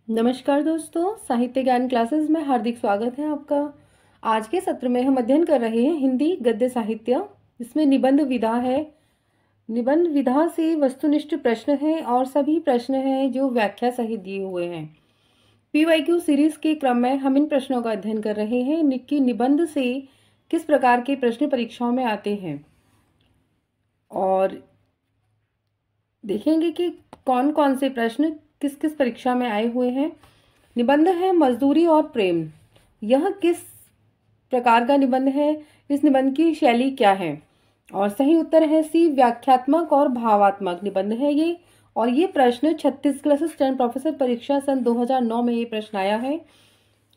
नमस्कार दोस्तों, साहित्य ज्ञान क्लासेस में हार्दिक स्वागत है आपका। आज के सत्र में हम अध्ययन कर रहे हैं हिंदी गद्य साहित्य। इसमें निबंध विधा है। निबंध विधा से वस्तुनिष्ठ प्रश्न है और सभी प्रश्न हैं जो व्याख्या सहित दिए हुए हैं। पीवाईक्यू सीरीज के क्रम में हम इन प्रश्नों का अध्ययन कर रहे हैं कि निबंध से किस प्रकार के प्रश्न परीक्षाओं में आते हैं और देखेंगे कि कौन कौन से प्रश्न किस किस परीक्षा में आए हुए हैं। निबंध है मजदूरी और प्रेम। यह किस प्रकार का निबंध है? इस निबंध की शैली क्या है? और सही उत्तर है सी, व्याख्यात्मक और भावात्मक निबंध है ये। और ये प्रश्न छत्तीसगढ़ असिस्टेंट प्रोफेसर परीक्षा सन 2009 में ये प्रश्न आया है।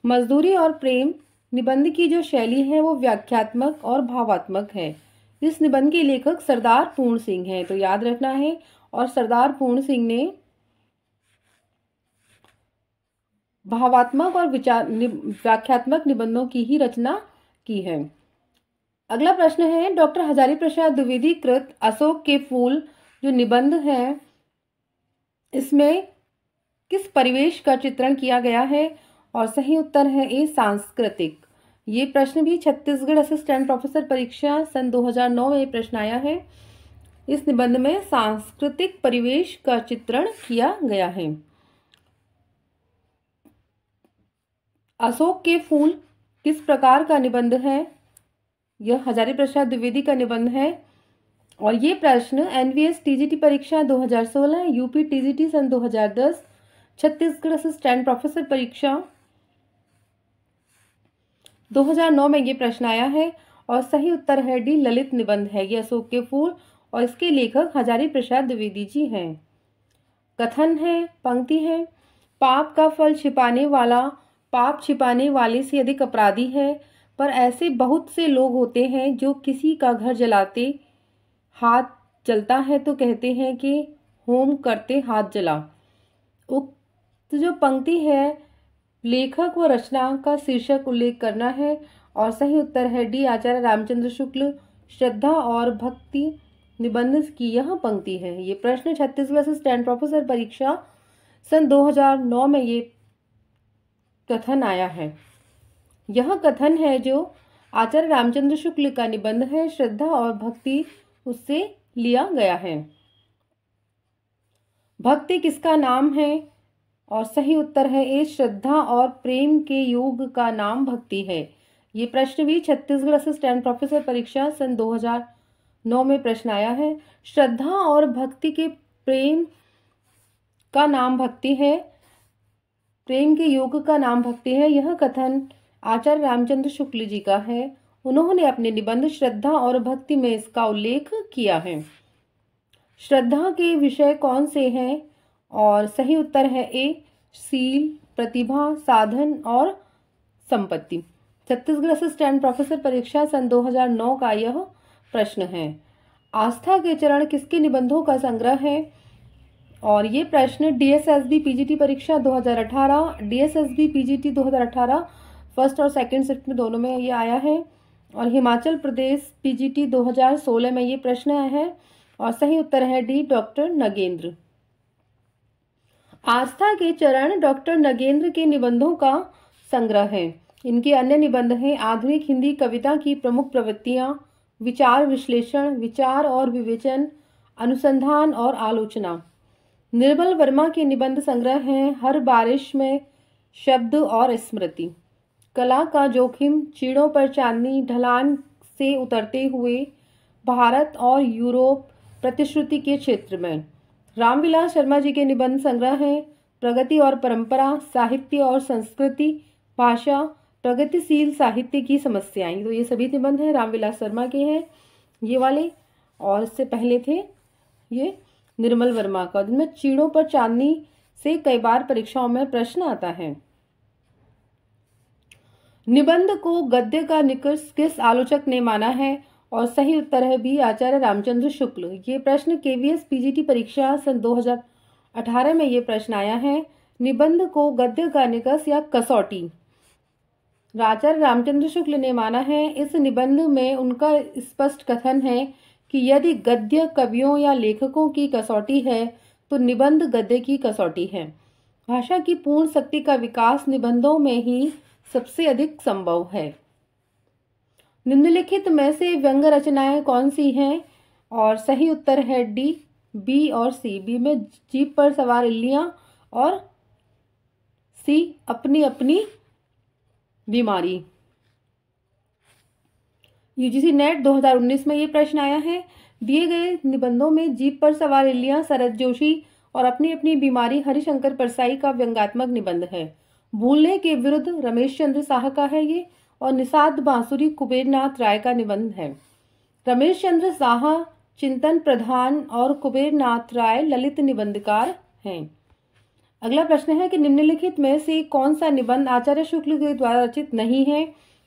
मजदूरी और प्रेम निबंध की जो शैली है वो व्याख्यात्मक और भावात्मक है। इस निबंध के लेखक सरदार पूर्ण सिंह हैं, तो याद रखना है। और सरदार पूर्ण सिंह ने भावात्मक और व्याख्यात्मक निबंधों की ही रचना की है। अगला प्रश्न है, डॉक्टर हजारी प्रसाद द्विवेदी कृत अशोक के फूल जो निबंध है, इसमें किस परिवेश का चित्रण किया गया है? और सही उत्तर है ए, सांस्कृतिक। ये प्रश्न भी छत्तीसगढ़ असिस्टेंट प्रोफेसर परीक्षा सन 2009 में प्रश्न आया है। इस निबंध में सांस्कृतिक परिवेश का चित्रण किया गया है। अशोक के फूल किस प्रकार का निबंध है? यह हजारी प्रसाद द्विवेदी का निबंध है। और ये प्रश्न एनवीएस टीजीटी परीक्षा 2016, यूपी टीजीटी सन 2010, छत्तीसगढ़ असिस्टेंट प्रोफेसर परीक्षा 2009 में ये प्रश्न आया है। और सही उत्तर है डी, ललित निबंध है ये अशोक के फूल, और इसके लेखक हजारी प्रसाद द्विवेदी जी हैं। कथन है, पंक्ति है, पाप का फल छिपाने वाला पाप छिपाने वाले से अधिक अपराधी है, पर ऐसे बहुत से लोग होते हैं जो किसी का घर जलाते हाथ जलता है तो कहते हैं कि होम करते हाथ जला। उक्त जो पंक्ति है लेखक व रचना का शीर्षक उल्लेख करना है। और सही उत्तर है डी, आचार्य रामचंद्र शुक्ल श्रद्धा और भक्ति निबंध की यह पंक्ति है। ये प्रश्न छत्तीसगढ़ असिस्टेंट प्रोफेसर परीक्षा सन 2009 में ये कथन आया है। यह कथन है जो आचार्य रामचंद्र शुक्ल का निबंध है, श्रद्धा और भक्ति उससे लिया गया है। भक्ति किसका नाम है? और सही उत्तर है ए, श्रद्धा और प्रेम के योग का नाम भक्ति है। ये प्रश्न भी छत्तीसगढ़ असिस्टेंट प्रोफेसर परीक्षा सन 2009 में प्रश्न आया है। श्रद्धा और भक्ति के प्रेम का नाम भक्ति है, प्रेम के योग का नाम भक्ति है। यह कथन आचार्य रामचंद्र शुक्ल जी का है। उन्होंने अपने निबंध श्रद्धा और भक्ति में इसका उल्लेख किया है। श्रद्धा के विषय कौन से हैं? और सही उत्तर है ए, शील, प्रतिभा, साधन और संपत्ति। छत्तीसगढ़ असिस्टेंट प्रोफेसर परीक्षा सन 2009 का यह प्रश्न है। आस्था के चरण किसके निबंधों का संग्रह है? और ये प्रश्न डीएसएसबी पीजीटी परीक्षा 2018, डीएसएसबी पीजीटी 2018 फर्स्ट और सेकंड शिफ्ट में दोनों में ये आया है। और हिमाचल प्रदेश पीजीटी 2016 में ये प्रश्न आया है। और सही उत्तर है डी, डॉक्टर नगेंद्र। आस्था के चरण डॉक्टर नगेंद्र के निबंधों का संग्रह है। इनके अन्य निबंध हैं आधुनिक हिंदी कविता की प्रमुख प्रवृत्तियां, विचार विश्लेषण, विचार और विवेचन, अनुसंधान और आलोचना। निर्मल वर्मा के निबंध संग्रह हैं हर बारिश में शब्द और स्मृति, कला का जोखिम, चीड़ों पर चांदनी, ढलान से उतरते हुए, भारत और यूरोप, प्रतिश्रुति के क्षेत्र में। रामविलास शर्मा जी के निबंध संग्रह हैं प्रगति और परंपरा, साहित्य और संस्कृति, भाषा, प्रगतिशील साहित्य की समस्याएं। तो ये सभी निबंध हैं रामविलास शर्मा के हैं ये वाले। और इससे पहले थे ये निर्मल वर्मा का, जिनमें चीड़ों पर चांदनी से कई बार परीक्षाओं में प्रश्न आता है। निबंध को गद्य का निष्कर्ष किस आलोचक ने माना है? और सही उत्तर है बी, आचार्य रामचंद्र शुक्ल। ये प्रश्न केवीएस पीजीटी परीक्षा सन 2018 में ये प्रश्न आया है। निबंध को गद्य का निष्कर्ष या कसौटी आचार्य रामचंद्र शुक्ल ने माना है। इस निबंध में उनका स्पष्ट कथन है कि यदि गद्य कवियों या लेखकों की कसौटी है तो निबंध गद्य की कसौटी है। भाषा की पूर्ण शक्ति का विकास निबंधों में ही सबसे अधिक संभव है। निम्नलिखित में से व्यंग्य रचनाएं कौन सी हैं? और सही उत्तर है डी, बी और सी। बी में जीप पर सवार इल्लियां और सी अपनी अपनी बीमारी। यूजीसी नेट 2019 में ये प्रश्न आया है, दिए गए निबंधों में जीप पर सवार इल्लियां शरद जोशी और अपनी अपनी बीमारी हरिशंकर परसाई का व्यंग्यात्मक निबंध है। भूलने के विरुद्ध रमेश चंद्र शाह का है ये, और निषाद बांसुरी कुबेरनाथ राय का निबंध है। रमेश चंद्र शाह चिंतन प्रधान और कुबेरनाथ राय ललित निबंधकार हैं। अगला प्रश्न है कि निम्नलिखित में से कौन सा निबंध आचार्य शुक्ल के द्वारा रचित नहीं है?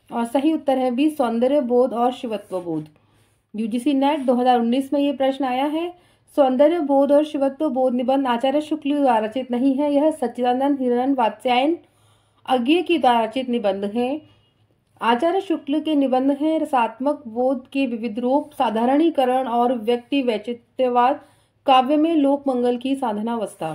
और सही उत्तर है बी, सौंदर्य बोध और शिवत्व बोध। यूजीसी नेट 2019 में ये प्रश्न आया है, सौंदर्य बोध और शिवत्व बोध निबंध आचार्य शुक्ल द्वारा रचित नहीं है। यह सच्चिदानंद हिरण वात्स्यायन अज्ञे की द्वारा रचित निबंध है। आचार्य शुक्ल के निबंध हैं रसात्मक बोध के विविध रूप, साधारणीकरण और व्यक्ति वैचित्र्यवाद, काव्य में लोक मंगल की साधनावस्था।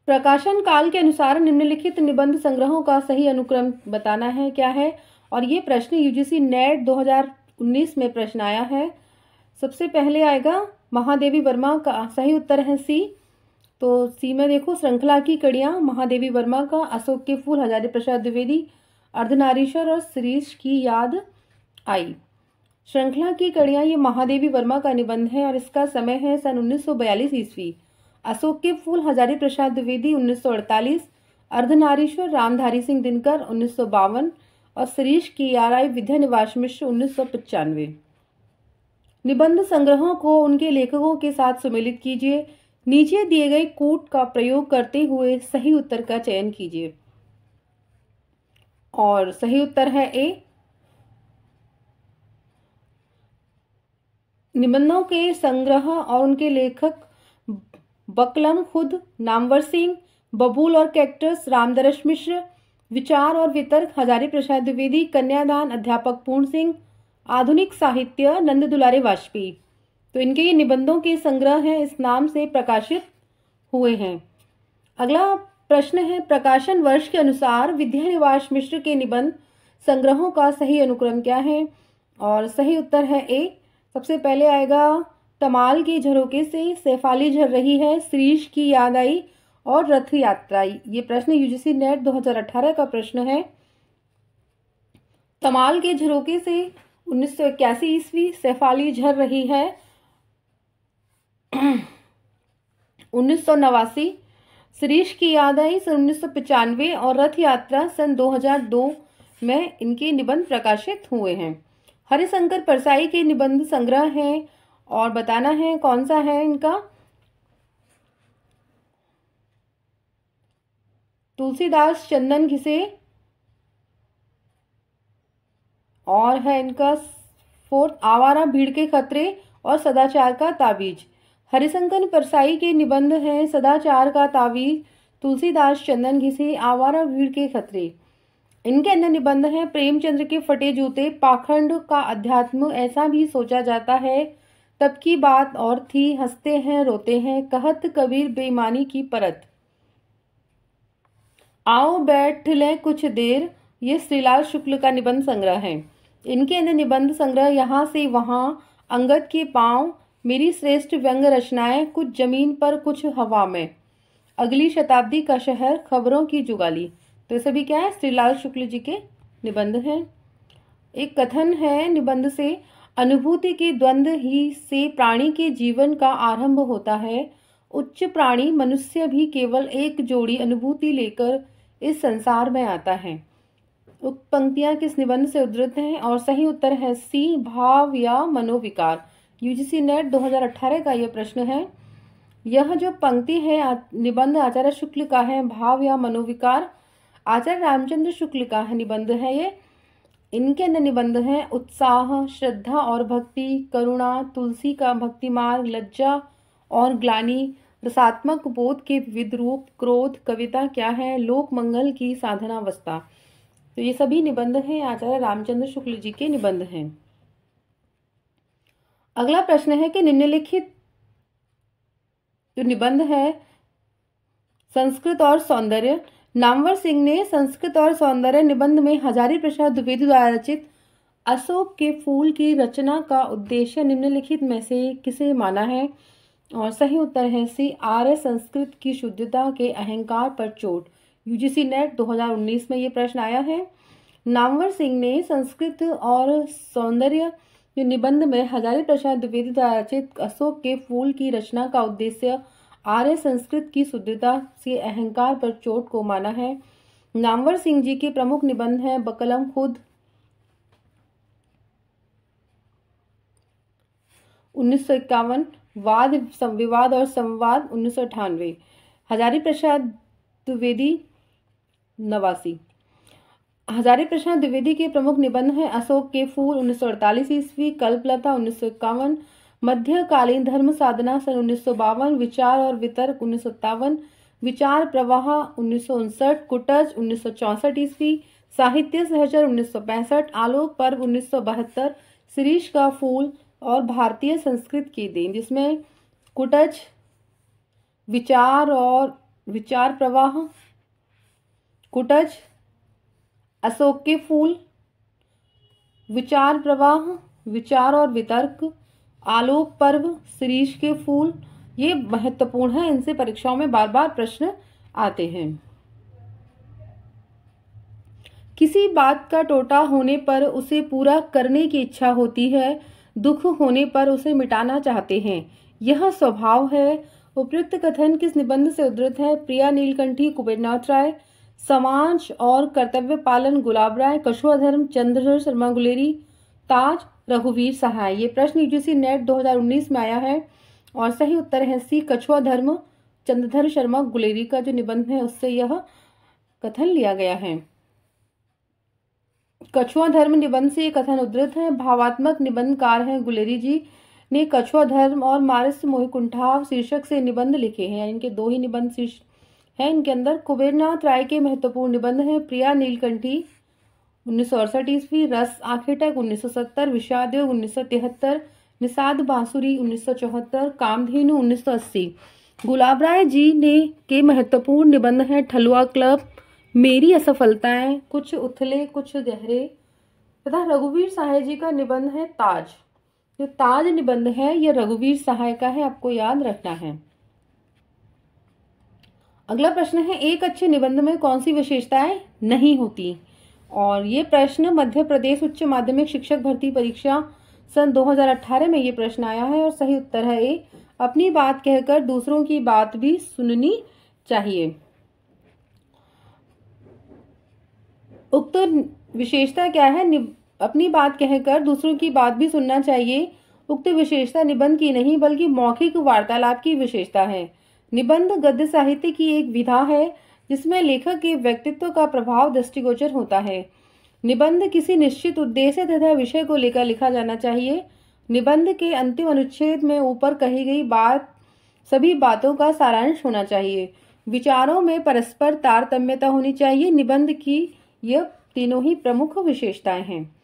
प्रकाशन काल के अनुसार निम्नलिखित निबंध संग्रहों का सही अनुक्रम बताना है, क्या है? और ये प्रश्न यूजीसी नेट 2019 में प्रश्न आया है। सबसे पहले आएगा महादेवी वर्मा का, सही उत्तर है सी। तो सी में देखो, श्रृंखला की कड़ियां महादेवी वर्मा का, अशोक के फूल हजारी प्रसाद द्विवेदी, अर्धनारीश्वर और शिरीष की याद आई। श्रृंखला की कड़ियां ये महादेवी वर्मा का निबंध है और इसका समय है सन 1942 ईस्वी। अशोक के फूल हजारी प्रसाद द्विवेदी 1948, अर्धनारीश्वर रामधारी सिंह दिनकर 1952 और शिरीष की याद आई विद्या निवास मिश्र 1995। निबंध संग्रहों को उनके लेखकों के साथ सुमेलित कीजिए। नीचे दिए गए कूट का प्रयोग करते हुए सही उत्तर का चयन कीजिए। और सही उत्तर है ए। निबंधों के संग्रह और उनके लेखक बकलम खुद, नामवर सिंह, बबूल और कैक्टस रामदर्श मिश्र, विचार और वितर्क हजारी प्रसाद द्विवेदी, कन्यादान अध्यापक पूर्ण सिंह, आधुनिक साहित्य नंद दुलारे वाजपेयी। तो इनके ये निबंधों के संग्रह हैं, इस नाम से प्रकाशित हुए हैं। अगला प्रश्न है, प्रकाशन वर्ष के अनुसार विद्या निवास मिश्र के निबंध संग्रहों का सही अनुक्रम क्या है? और सही उत्तर है ए। सबसे पहले आएगा तमाल के झरोके से, शेफाली झर रही है, शिरीष की याद आई और रथ यात्रा। ये प्रश्न यूजीसी नेट 2018 का प्रश्न है। तमाल के झरोके से 1981 ईस्वी, शेफाली झर रही है 1989, शिरीष की याद आई सन 1995 और रथ यात्रा सन 2002 में इनके निबंध प्रकाशित हुए हैं। हरिशंकर परसाई के निबंध संग्रह हैं और बताना है कौन सा है इनका। तुलसीदास चंदन घिसे और है इनका फोर्थ आवारा भीड़ के खतरे और सदाचार का ताबीज। हरिशंकर परसाई के निबंध हैं सदाचार का ताबीज, तुलसीदास चंदन घिसे, आवारा भीड़ के खतरे। इनके अन्य निबंध हैं प्रेमचंद्र के फटे जूते, पाखंड का अध्यात्म, ऐसा भी सोचा जाता है, तब की बात और थी, हंसते हैं रोते हैं, कहत कबीर बेईमानी की परत, आओ बैठ लें कुछ देर। ये श्रीलाल शुक्ल का निबंध संग्रह है। इनके अन्य निबंध संग्रह यहाँ से वहाँ, अंगद के पांव, मेरी श्रेष्ठ व्यंग्य रचनाएं, कुछ जमीन पर कुछ हवा में, अगली शताब्दी का शहर, खबरों की जुगाली। तो ये सभी क्या है? श्रीलाल शुक्ल जी के निबंध हैं। एक कथन है निबंध से, अनुभूति के द्वंद्व ही से प्राणी के जीवन का आरंभ होता है। उच्च प्राणी मनुष्य भी केवल एक जोड़ी अनुभूति लेकर इस संसार में आता है। उक्त पंक्तियां किस निबंध से उद्धृत हैं? और सही उत्तर है सी, भाव या मनोविकार। यूजीसी नेट 2018 का यह प्रश्न है। यह जो पंक्ति है निबंध आचार्य शुक्ल का है, भाव या मनोविकार आचार्य रामचंद्र शुक्ल का है निबंध है ये। इनके अन्य निबंध हैं उत्साह, श्रद्धा और भक्ति, करुणा, तुलसी का भक्ति मार्ग, लज्जा और ग्लानि, रसात्मक बोध के विविध रूप, क्रोध, कविता क्या है, लोक मंगल की साधनावस्था। तो ये सभी निबंध हैं आचार्य रामचंद्र शुक्ल जी के निबंध हैं। अगला प्रश्न है कि निम्नलिखित जो निबंध है संस्कृत और सौंदर्य। नामवर सिंह ने संस्कृत और सौंदर्य निबंध में हजारी प्रसाद द्विवेदी द्वारा रचित अशोक के फूल की रचना का उद्देश्य निम्नलिखित में से किसे माना है? और सही उत्तर है सी, आर्य संस्कृत की शुद्धता के अहंकार पर चोट। यूजीसी नेट 2019 में ये प्रश्न आया है। नामवर सिंह ने संस्कृत और सौंदर्य निबंध में हजारी प्रसाद द्विवेदी द्वारा रचित अशोक के फूल की रचना का उद्देश्य आर्य संस्कृत की शुद्धता से अहंकार पर चोट को माना है। नामवर सिंह जी के प्रमुख निबंध हैं बकलम खुद 1951, वाद विवाद और संवाद 1998, हजारी प्रसाद द्विवेदी 89। हजारी प्रसाद द्विवेदी के प्रमुख निबंध हैं अशोक के फूल 1948 ईस्वी, कल्पलता 1951, मध्यकालीन धर्म साधना सन 1952, विचार और वितर्क 1957, विचार प्रवाह 1959, कुटज 1964 ईस्वी, साहित्य सहचर 1965, आलोक पर्व 1972, शिरीष का फूल और भारतीय संस्कृत की देन, जिसमें कुटज, विचार और विचार प्रवाह, कुटज, अशोक के फूल, विचार प्रवाह, विचार और वितर्क, आलोक पर्व, शिरीष के फूल, ये महत्वपूर्ण है। इनसे परीक्षाओं में बार बार प्रश्न आते हैं। किसी बात का टोटा होने पर उसे पूरा करने की इच्छा होती है, दुख होने पर उसे मिटाना चाहते हैं, यह स्वभाव है। उपयुक्त कथन किस निबंध से उद्धृत है? प्रिया नीलकंठी, कुबेरनाथ राय, समाज और कर्तव्य पालन गुलाब राय, कछुआ धर्म चंद्रधर शर्मा गुलेरी, ताज रघुवीर सहाय। ये प्रश्न यूजीसी नेट 2019 में आया है और सही उत्तर है सी, कछुआ धर्म चंद्रधर शर्मा गुलेरी का जो निबंध है उससे यह कथन लिया गया है। कछुआ धर्म निबंध से ये कथन उद्धृत है। भावात्मक निबंधकार हैं गुलेरी जी ने कछुआ धर्म और मारिस मोहिकुंठाव शीर्षक से निबंध लिखे हैं। इनके दो ही निबंध शीर्ष हैं इनके अंदर। कुबेरनाथ राय के महत्वपूर्ण निबंध हैं प्रिया नीलकंठी 1968 ईस्वी, रस आखेटक 1970, विषादयोग 1973, निषाद बांसुरी 1974, कामधेनु 1980। गुलाब राय जी ने के महत्वपूर्ण निबंध हैं ठलुआ क्लब, मेरी असफलताएं, कुछ उथले कुछ गहरे तथा रघुवीर सहाय जी का निबंध है ताज। जो ताज निबंध है यह रघुवीर सहाय का है, आपको याद रखना है। अगला प्रश्न है एक अच्छे निबंध में कौन सी विशेषताएं नहीं होती? और ये प्रश्न मध्य प्रदेश उच्च माध्यमिक शिक्षक भर्ती परीक्षा सन 2018 में ये प्रश्न आया है और सही उत्तर है ए, अपनी बात कहकर दूसरों की बात भी सुननी चाहिए। उक्त विशेषता क्या है? अपनी बात कहकर दूसरों की बात भी सुनना चाहिए। उक्त विशेषता निबंध की नहीं बल्कि मौखिक वार्तालाप की विशेषता है। निबंध गद्य साहित्य की एक विधा है जिसमें लेखक के व्यक्तित्व का प्रभाव दृष्टिगोचर होता है। निबंध किसी निश्चित उद्देश्य तथा विषय को लेकर लिखा जाना चाहिए। निबंध के अंतिम अनुच्छेद में ऊपर कही गई बात सभी बातों का सारांश होना चाहिए। विचारों में परस्पर तारतम्यता होनी चाहिए। निबंध की यह तीनों ही प्रमुख विशेषताएं हैं।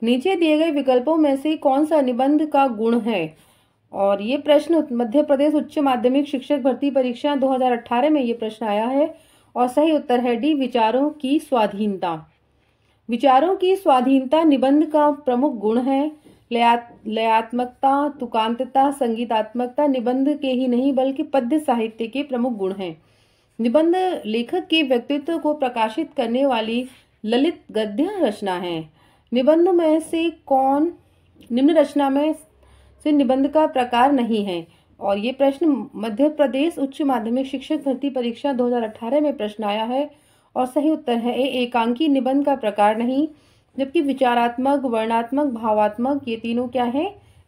नीचे दिए गए विकल्पों में से कौन सा निबंध का गुण है? और ये प्रश्न मध्य प्रदेश उच्च माध्यमिक शिक्षक भर्ती परीक्षा 2018 में ये प्रश्न आया है और सही उत्तर है डी, विचारों की स्वाधीनता। विचारों की स्वाधीनता निबंध का प्रमुख गुण है। लयात्मकता, तुकांतता, संगीतात्मकता निबंध के ही नहीं बल्कि पद्य साहित्य के प्रमुख गुण हैं। निबंध लेखक के व्यक्तित्व को प्रकाशित करने वाली ललित गद्य रचना है। निबंध में से कौन निम्न रचना में से निबंध का प्रकार नहीं है? और ये प्रश्न मध्य प्रदेश उच्च माध्यमिक शिक्षक भर्ती परीक्षा 2018 में प्रश्न आया है और सही उत्तर है ए, एकांकी निबंध का प्रकार नहीं। जबकि विचारात्मक, वर्णात्मक, भावात्मक ये तीनों क्या है?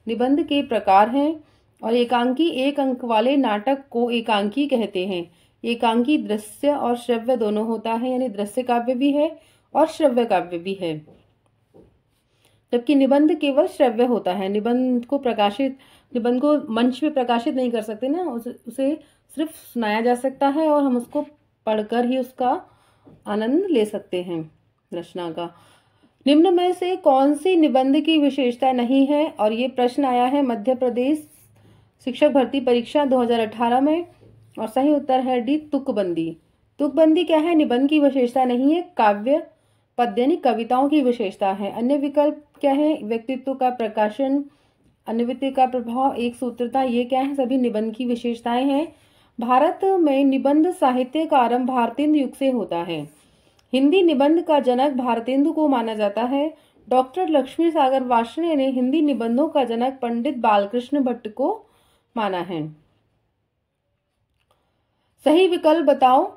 निबंध के प्रकार हैं। और एकांकी एक अंक वाले नाटक को एकांकी कहते हैं। एकांकी दृश्य और श्रव्य दोनों होता है, यानी दृश्य काव्य भी है और श्रव्य काव्य भी है, जबकि निबंध केवल श्रव्य होता है। निबंध को मंच पे प्रकाशित नहीं कर सकते ना, उसे सिर्फ सुनाया जा सकता है और हम उसको पढ़कर ही उसका आनंद ले सकते हैं रचना का। निम्न में से कौन सी निबंध की विशेषता नहीं है? और ये प्रश्न आया है मध्य प्रदेश शिक्षक भर्ती परीक्षा 2018 में और सही उत्तर है डी तुकबंदी। तुकबंदी क्या है? निबंध की विशेषता नहीं है, काव्य पद्य यानी कविताओं की विशेषता है। अन्य विकल्प क्या है? व्यक्तित्व का प्रकाशन, अन्वयित्व का प्रभाव, एक सूत्रता, ये क्या है? सभी निबंध की विशेषताएं हैं। भारत में निबंध साहित्य का आरंभ भारतेंदु युग से होता है। हिंदी निबंध का जनक भारतेंदु को माना जाता है। डॉक्टर लक्ष्मी सागर वार्ष्णेय ने हिंदी निबंधों का जनक पंडित बालकृष्ण भट्ट को माना है। सही विकल्प बताओ।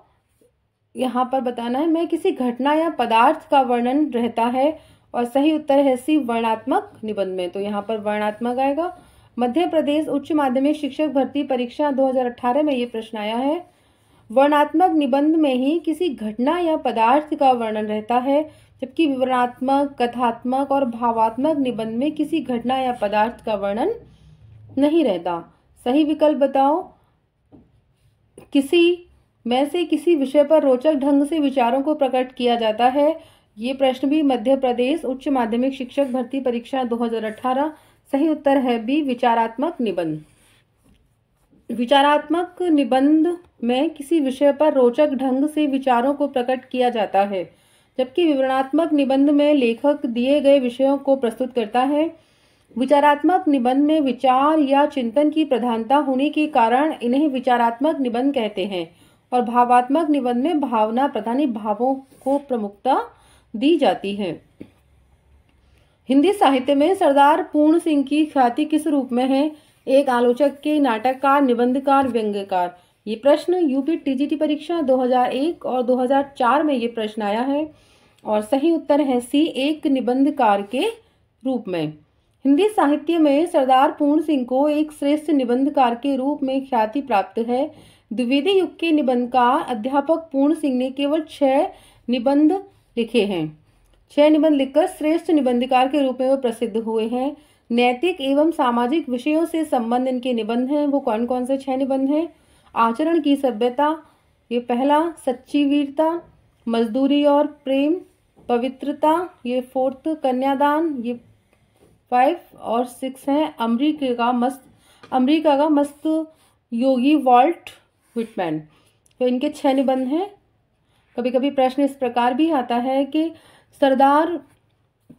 यहाँ पर बताना है, मैं किसी घटना या पदार्थ का वर्णन रहता है, और सही उत्तर है सी वर्णात्मक निबंध में, तो यहाँ पर वर्णात्मक आएगा। मध्य प्रदेश उच्च माध्यमिक शिक्षक भर्ती परीक्षा 2018 में ये प्रश्न आया है। वर्णात्मक निबंध में ही किसी घटना या पदार्थ का वर्णन रहता है, जबकि विवरणात्मक, कथात्मक और भावात्मक निबंध में किसी घटना या पदार्थ का वर्णन नहीं रहता। सही विकल्प बताओ। किसी में से किसी विषय पर रोचक ढंग से विचारों को प्रकट किया जाता है। ये प्रश्न भी मध्य प्रदेश उच्च माध्यमिक शिक्षक भर्ती परीक्षा 2018। सही उत्तर है बी विचारात्मक निबंध। विचारात्मक निबंध में किसी विषय पर रोचक ढंग से विचारों को प्रकट किया जाता है, जबकि विवरणात्मक निबंध में लेखक दिए गए विषयों को प्रस्तुत करता है। विचारात्मक निबंध में विचार या चिंतन की प्रधानता होने के कारण इन्हें विचारात्मक निबंध कहते हैं, और भावात्मक निबंध में भावना प्रधानी भावों को प्रमुखता दी जाती है। हिंदी साहित्य में सरदार पूर्ण सिंह की ख्याति किस रूप में है? एक आलोचक के, नाटककार, निबंधकार, व्यंग्यकार। ये प्रश्न यूपी टीजीटी परीक्षा 2001 और 2004 में ये प्रश्न आया है, और सही उत्तर है सी एक निबंधकार के रूप में। हिंदी साहित्य में सरदार पूर्ण सिंह को एक श्रेष्ठ निबंधकार के रूप में ख्याति प्राप्त है। द्विवेदी युग के निबंधकार अध्यापक पूर्ण सिंह ने केवल 6 निबंध लिखे हैं। 6 निबंध लिखकर श्रेष्ठ निबंधकार के रूप में वो प्रसिद्ध हुए हैं। नैतिक एवं सामाजिक विषयों से संबंध इनके निबंध हैं। वो कौन कौन से 6 निबंध हैं? आचरण की सभ्यता, ये पहला। सच्ची वीरता, मजदूरी और प्रेम, पवित्रता, ये 4th। कन्यादान, ये 5 और 6 है। अमेरिका का मस्त योगी वॉल्ट विटमैन। तो इनके 6 निबंध हैं। कभी कभी प्रश्न इस प्रकार भी आता है कि सरदार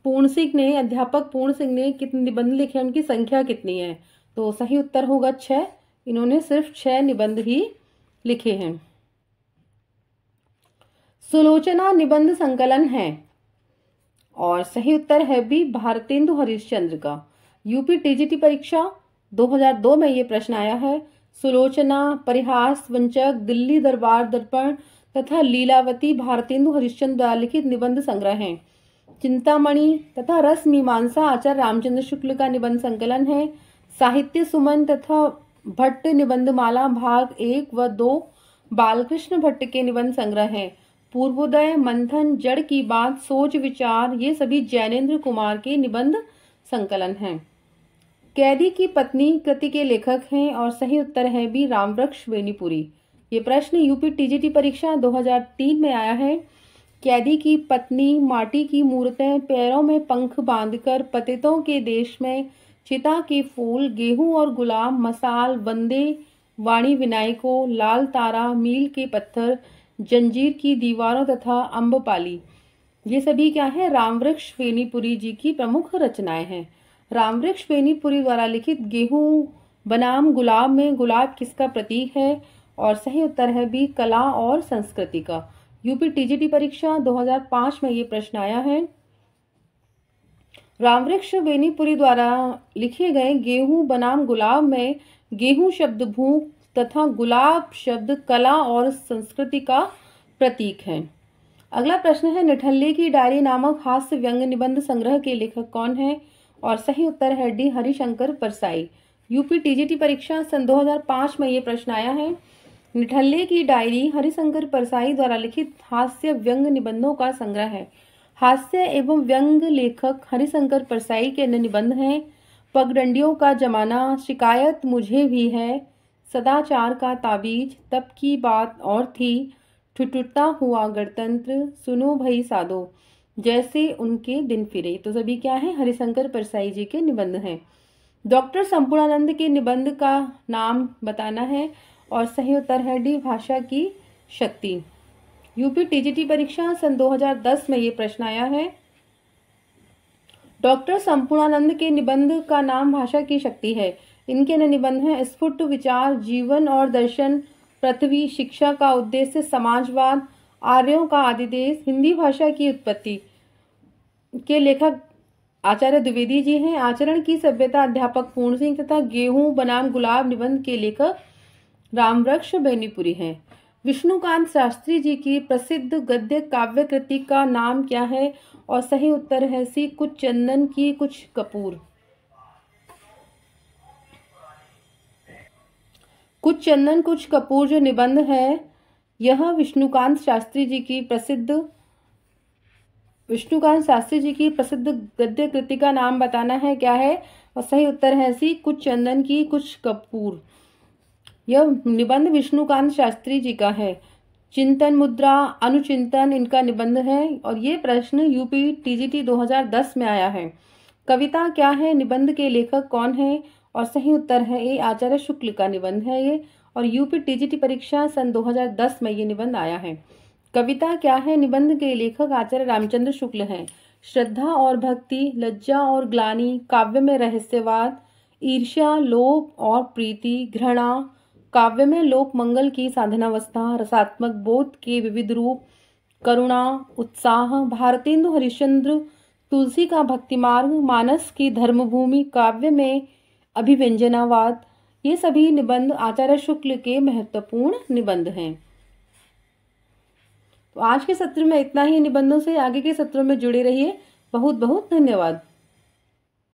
पूर्ण सिंह ने, अध्यापक पूर्ण सिंह ने कितने निबंध लिखे, उनकी संख्या कितनी है? तो सही उत्तर होगा 6। इन्होंने सिर्फ 6 निबंध ही लिखे हैं। सुलोचना निबंध संकलन है, और सही उत्तर है बी भारतेंदु हरिश्चंद्र का। यूपी टीजीटी परीक्षा 2002 में ये प्रश्न आया है। सुलोचना, परिहास वंचक, दिल्ली दरबार दर्पण तथा लीलावती भारतेंदु हरिश्चंद्र द्वारा लिखित निबंध संग्रह हैं। चिंतामणि तथा रस मीमांसा आचार्य रामचंद्र शुक्ल का निबंध संकलन है। साहित्य सुमन तथा भट्ट निबंधमाला भाग 1 व 2 बालकृष्ण भट्ट के निबंध संग्रह हैं। पूर्वोदय, मंथन, जड़ की बात, सोच विचार, ये सभी जैनेन्द्र कुमार के निबंध संकलन हैं। कैदी की पत्नी कृति के लेखक हैं, और सही उत्तर है बी रामवृक्ष बेनीपुरी। ये प्रश्न यूपी टीजीटी परीक्षा 2003 में आया है। कैदी की पत्नी, माटी की मूर्तें, पैरों में पंख बांधकर, पतितों के देश में, चिता के फूल, गेहूं और गुलाब, मसाल, वंदे, वाणी विनायको, लाल तारा, मील के पत्थर, जंजीर की दीवारों तथा अम्बपाली, ये सभी क्या है? रामवृक्ष बेनीपुरी जी की प्रमुख रचनाएं हैं। रामवृक्ष बेनीपुरी द्वारा लिखित गेहूं बनाम गुलाब में गुलाब किसका प्रतीक है? और सही उत्तर है बी कला और संस्कृति का। यूपी टीजीटी परीक्षा 2005 में ये प्रश्न आया है। रामवृक्ष बेनीपुरी द्वारा लिखे गए गेहूं बनाम गुलाब में गेहूं शब्द भूख तथा गुलाब शब्द कला और संस्कृति का प्रतीक है। अगला प्रश्न है, निठल्ले की डायरी नामक हास्य व्यंग्य निबंध संग्रह के लेखक कौन है? और सही उत्तर है D Harishankar Parsai. UP TGT परीक्षा सन 2005 में ये प्रश्न आया है। निठल्ले की डायरी हरिशंकर परसाई द्वारा लिखित हास्य व्यंग्य निबंधों का संग्रह है। हास्य एवं व्यंग्य लेखक हरिशंकर परसाई के अन्य निबंध हैं। पगडंडियों का जमाना, शिकायत मुझे भी है, सदाचार का ताबीज, तब की बात और थी, ठुठुरता हुआ गणतंत्र, सुनो भई साधो, जैसे उनके दिन फिरे। तो सभी क्या है? हरिशंकर परसाई जी के निबंध हैं। डॉक्टर संपूर्णानंद के निबंध का नाम बताना है, और सही उत्तर है डी, भाषा की शक्ति। यूपी टीजीटी परीक्षा सन 2010 में ये प्रश्न आया है। डॉक्टर संपूर्णानंद के निबंध का नाम भाषा की शक्ति है। इनके निबंध हैं स्फुट विचार, जीवन और दर्शन, पृथ्वी, शिक्षा का उद्देश्य, समाजवाद, आर्यों का आदिदेश, हिंदी भाषा की उत्पत्ति। के लेखक आचार्य द्विवेदी जी हैं। आचरण की सभ्यता अध्यापक पूर्ण सिंह तथा गेहूं बनाम गुलाब निबंध के लेखक रामवृक्ष बेनीपुरी हैं। विष्णुकांत शास्त्री जी की प्रसिद्ध गद्य काव्य कृति का नाम क्या है? और सही उत्तर है सी, कुछ चंदन की कुछ कपूर। कुछ चंदन कुछ कपूर जो निबंध है, यह विष्णुकांत शास्त्री जी की प्रसिद्ध गद्य कृति का नाम बताना है, क्या है? और सही उत्तर है सी, कुछ चंदन की कुछ कपूर। यह निबंध विष्णुकांत शास्त्री जी का है। चिंतन मुद्रा, अनुचिंतन इनका निबंध है और ये प्रश्न यूपी टीजीटी 2010 में आया है। कविता क्या है? निबंध के लेखक कौन है? और सही उत्तर है ए, आचार्य शुक्ल का निबंध है ये, और यूपी टीजीटी परीक्षा सन 2010 में ये निबंध आया है। कविता क्या है? निबंध के लेखक आचार्य रामचंद्र शुक्ल हैं। श्रद्धा और भक्ति, लज्जा और ग्लानि, काव्य में रहस्यवाद, ईर्ष्या, लोभ और प्रीति, घृणा, काव्य में लोक मंगल की साधनावस्था, रसात्मक बोध के विविध रूप, करुणा, उत्साह, भारतेंदु हरिश्चंद्र, तुलसी का भक्ति मार्ग, मानस की धर्मभूमि, काव्य में अभिव्यंजनावाद, ये सभी निबंध आचार्य शुक्ल के महत्वपूर्ण निबंध हैं। तो आज के सत्र में इतना ही। निबंधों से आगे के सत्रों में जुड़े रहिए। बहुत बहुत धन्यवाद।